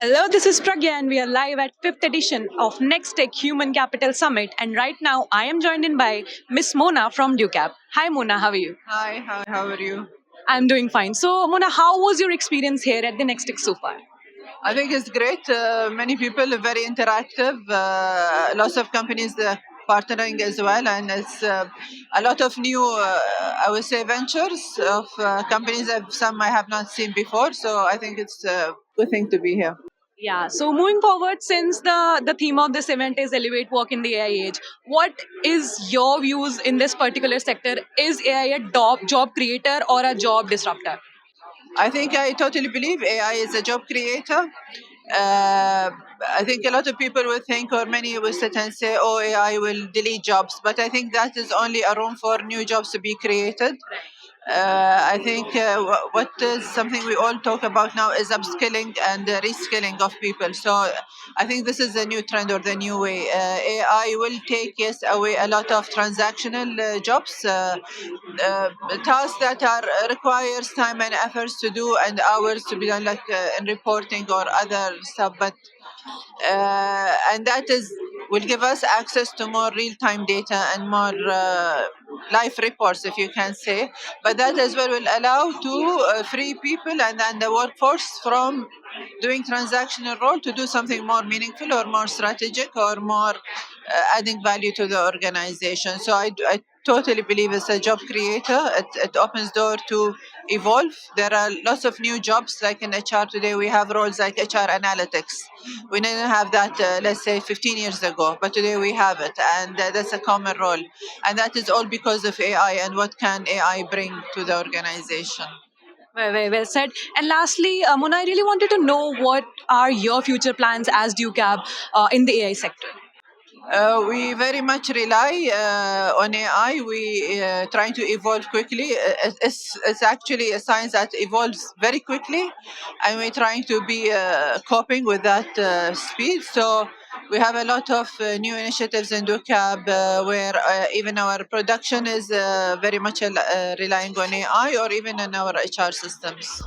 Hello, this is Pragya, and we are live at fifth edition of Next Tech Human Capital Summit. And right now, I am joined in by Miss Mona from DuCap. Hi, Mona. How are you? Hi, how are you? I'm doing fine. So, Mona, how was your experience here at the Next Tech so far? I think it's great. Many people are very interactive. Lots of companies partnering as well, and it's a lot of new, I would say, ventures of companies that some I have not seen before. So I think it's a good thing to be here. Yeah. So, moving forward, since the theme of this event is elevate work in the AI age, what is your views in this particular sector? Is AI a job creator or a job disruptor? I think I totally believe AI is a job creator. Uh, I think a lot of people will think, or many will sit and say, "Oh, AI will delete jobs," but I think that is only a room for new jobs to be created. I think what is something we all talk about now is upskilling and reskilling of people. So I think this is the new trend or the new way. AI will take yes away a lot of transactional jobs, tasks that are requires time and efforts to do and hours to be done, like in reporting or other stuff. But and that is will give us access to more real-time data and more live reports, if you can say. But that as well will allow to free people and the workforce from doing transactional role to do something more meaningful or more strategic or more adding value to the organization. So I totally believe it's a job creator. It opens door to evolve. There are lots of new jobs, like in HR today we have roles like HR analytics. We didn't have that, let's say, 15 years ago, but today we have it, and that's a common role. And that is all because of AI and what can AI bring to the organization. Very well said. And lastly, Mona, I really wanted to know what are your future plans as DuCab in the AI sector? We very much rely on AI. We trying to evolve quickly. It's actually a science that evolves very quickly, and we're trying to be coping with that speed. So we have a lot of new initiatives in DuCab where even our production is very much relying on AI, or even in our HR systems.